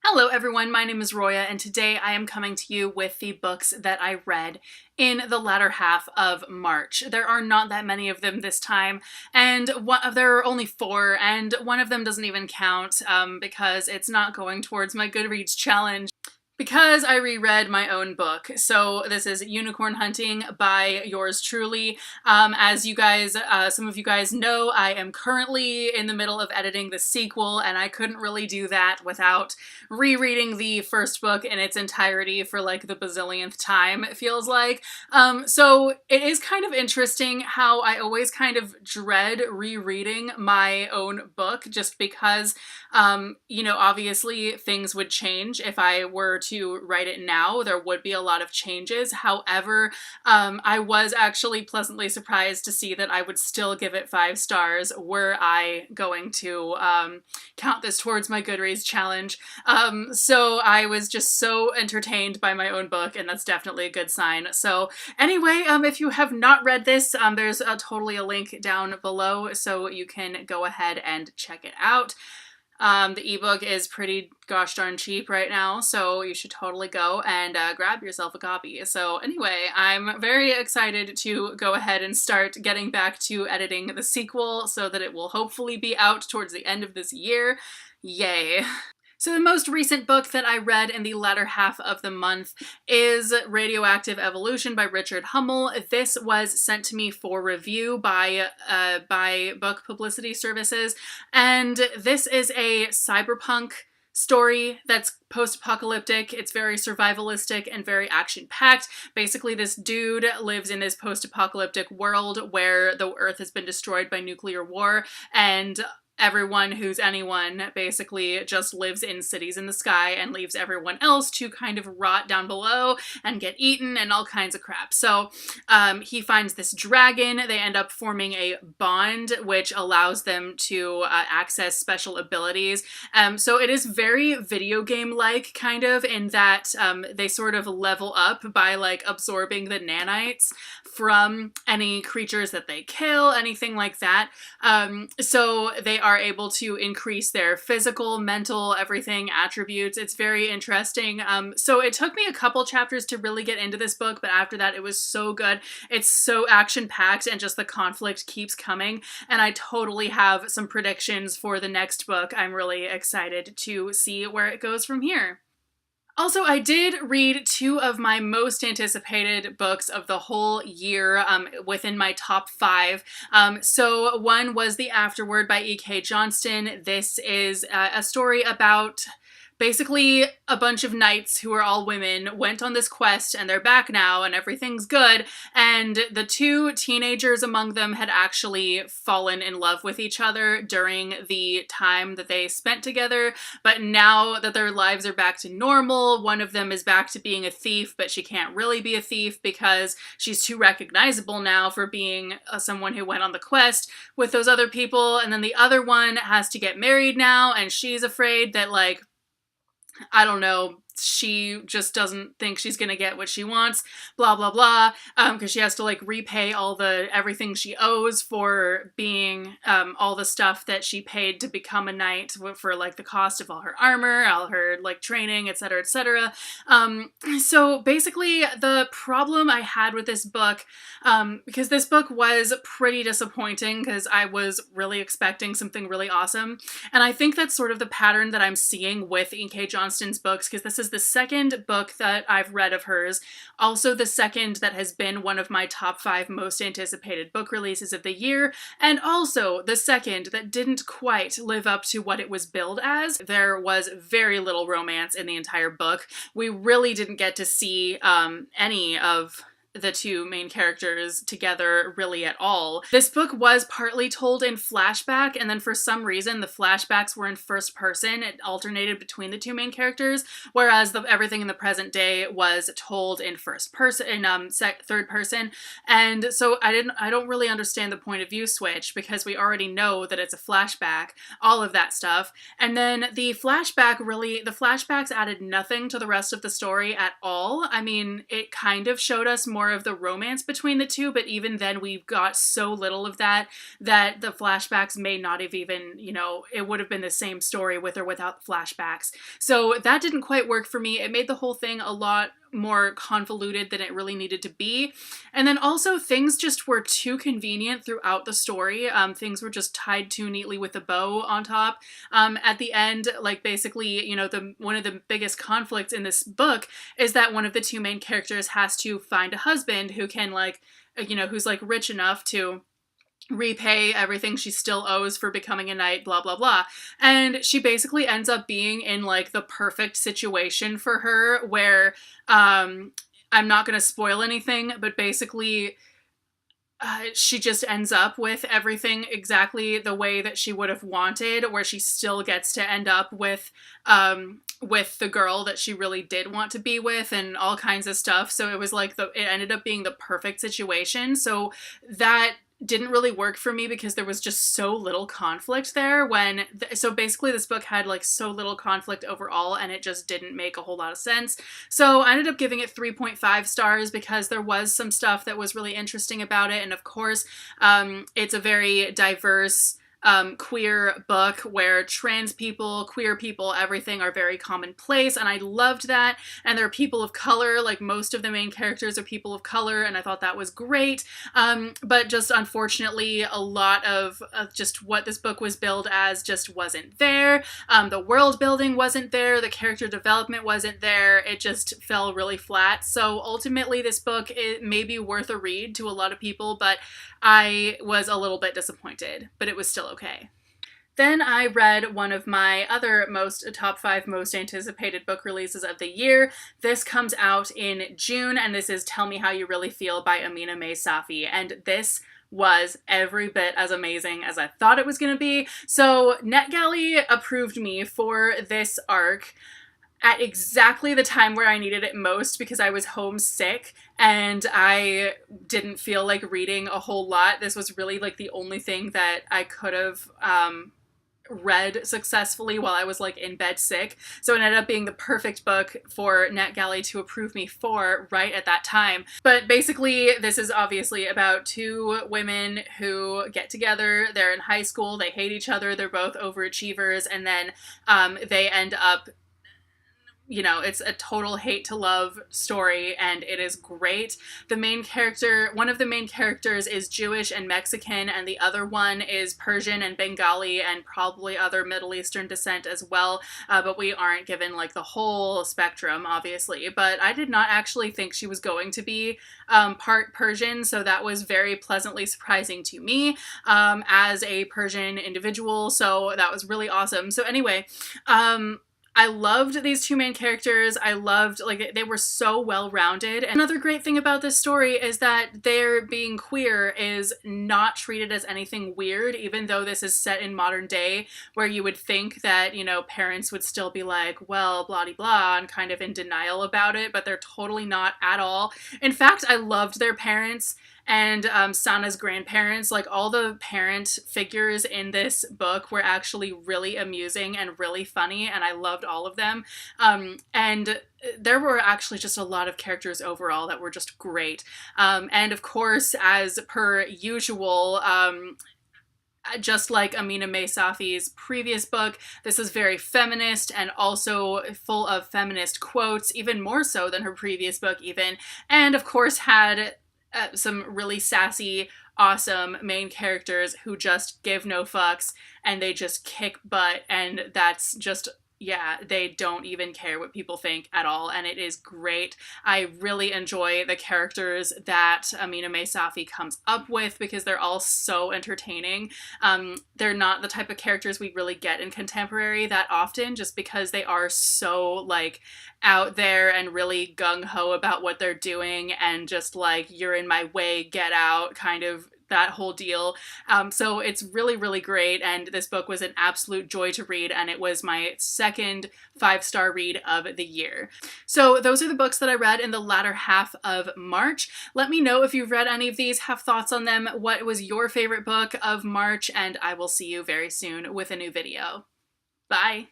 Hello everyone, my name is Roya, and today I am coming to you with the books that I read in the latter half of March. There are not that many of them this time, and there are only 4, and one of them doesn't even count because it's not going towards my Goodreads challenge. Because I reread my own book. So this is Unicorn Hunting by yours truly. As you guys, some of you guys know, I am currently in the middle of editing the sequel, and I couldn't really do that without rereading the first book in its entirety for like the bazillionth time, it feels like. So it is kind of interesting how I always kind of dread rereading my own book just because, you know, obviously things would change if I were to write it now. There would be a lot of changes. However, I was actually pleasantly surprised to see that I would still give it 5 stars were I going to count this towards my Goodreads challenge. So I was just so entertained by my own book, and that's definitely a good sign. So anyway, if you have not read this, there's totally a link down below so you can go ahead and check it out. The ebook is pretty gosh darn cheap right now, so you should totally go and grab yourself a copy. So anyway, I'm very excited to go ahead and start getting back to editing the sequel so that it will hopefully be out towards the end of this year. Yay. So the most recent book that I read in the latter half of the month is Radioactive Evolution by Richard Hummel. This was sent to me for review by book publicity services, and this is a cyberpunk story that's post-apocalyptic. It's very survivalistic and very action-packed. Basically, this dude lives in this post-apocalyptic world where the Earth has been destroyed by nuclear war, and everyone who's anyone basically just lives in cities in the sky and leaves everyone else to kind of rot down below and get eaten and all kinds of crap. So he finds this dragon. They end up forming a bond which allows them to access special abilities. So it is very video game-like kind of in that they sort of level up by like absorbing the nanites from any creatures that they kill, anything like that. So they are able to increase their physical, mental, everything attributes. It's very interesting. So it took me a couple chapters to really get into this book, but after that it was so good. It's so action-packed and just the conflict keeps coming, and I totally have some predictions for the next book. I'm really excited to see where it goes from here. Also, I did read 2 of my most anticipated books of the whole year within my top 5. So one was The Afterword by E.K. Johnston. This is a story about basically a bunch of knights who are all women went on this quest and they're back now and everything's good, and the 2 teenagers among them had actually fallen in love with each other during the time that they spent together, but now that their lives are back to normal, one of them is back to being a thief, but she can't really be a thief because she's too recognizable now for being someone who went on the quest with those other people, and then the other one has to get married now and she's afraid that, like, I don't know, she just doesn't think she's gonna get what she wants, blah blah blah, because she has to like repay everything she owes for being all the stuff that she paid to become a knight, for like the cost of all her armor, all her like training, etc, etc. So basically the problem I had with this book, because this book was pretty disappointing because I was really expecting something really awesome, and I think that's sort of the pattern that I'm seeing with E.K. Johnston's books, because this is the second book that I've read of hers, also the second that has been one of my top 5 most anticipated book releases of the year, and also the second that didn't quite live up to what it was billed as. There was very little romance in the entire book. We really didn't get to see any of the 2 main characters together really at all. This book was partly told in flashback, and then for some reason the flashbacks were in first person. It alternated between the 2 main characters, whereas everything in the present day was told in first person, in third person. And so I don't really understand the point of view switch, because we already know that it's a flashback, all of that stuff. And then the flashbacks added nothing to the rest of the story at all. I mean, it kind of showed us more more of the romance between the two, but even then we've got so little of that that the flashbacks may not have even, you know, it would have been the same story with or without the flashbacks. So that didn't quite work for me. It made the whole thing a lot more convoluted than it really needed to be. And then also things just were too convenient throughout the story. Things were just tied too neatly with a bow on top. At the end, like basically, you know, one of the biggest conflicts in this book is that one of the two main characters has to find a husband who can like, you know, who's like rich enough to repay everything she still owes for becoming a knight, blah, blah, blah. And she basically ends up being in like the perfect situation for her where, I'm not going to spoil anything, but basically she just ends up with everything exactly the way that she would have wanted, where she still gets to end up with the girl that she really did want to be with and all kinds of stuff. So it was like it ended up being the perfect situation. So that didn't really work for me because there was just so little conflict there so basically this book had like so little conflict overall and it just didn't make a whole lot of sense. So I ended up giving it 3.5 stars because there was some stuff that was really interesting about it. And of course, it's a very diverse queer book where trans people, queer people, everything are very commonplace, and I loved that. And there are people of color, like most of the main characters are people of color, and I thought that was great. But just unfortunately, a lot of just what this book was billed as just wasn't there. The world building wasn't there, the character development wasn't there, it just fell really flat. So ultimately this book, it may be worth a read to a lot of people, but I was a little bit disappointed, but it was still okay. Then I read one of my other top 5 most anticipated book releases of the year. This comes out in June, and this is Tell Me How You Really Feel by Amina May Safi. And this was every bit as amazing as I thought it was going to be. So NetGalley approved me for this arc at exactly the time where I needed it most because I was homesick and I didn't feel like reading a whole lot. This was really like the only thing that I could have read successfully while I was like in bed sick. So it ended up being the perfect book for NetGalley to approve me for right at that time. But basically this is obviously about 2 women who get together, they're in high school, they hate each other, they're both overachievers, and then they end up, you know, it's a total hate to love story and it is great. One of the main characters is Jewish and Mexican, and the other one is Persian and Bengali and probably other Middle Eastern descent as well, but we aren't given like the whole spectrum, obviously. But I did not actually think she was going to be part Persian, so that was very pleasantly surprising to me as a Persian individual, so that was really awesome. So anyway, I loved these 2 main characters. I loved, like, they were so well-rounded. And another great thing about this story is that their being queer is not treated as anything weird, even though this is set in modern day, where you would think that, you know, parents would still be like, well, blah-de-blah, and kind of in denial about it, but they're totally not at all. In fact, I loved their parents and Sana's grandparents. Like, all the parent figures in this book were actually really amusing and really funny, and I loved all of them. And there were actually just a lot of characters overall that were just great. And of course, as per usual, just like Amina May Safi's previous book, this is very feminist and also full of feminist quotes, even more so than her previous book even. And of course had some really sassy, awesome main characters who just give no fucks and they just kick butt, and that's just, yeah, they don't even care what people think at all, and it is great. I really enjoy the characters that Amina May Safi comes up with because they're all so entertaining. They're not the type of characters we really get in contemporary that often, just because they are so, like, out there and really gung-ho about what they're doing and just like, you're in my way, get out, kind of that whole deal. So it's really, really great, and this book was an absolute joy to read, and it was my second 5-star read of the year. So those are the books that I read in the latter half of March. Let me know if you've read any of these, have thoughts on them, what was your favorite book of March, and I will see you very soon with a new video. Bye!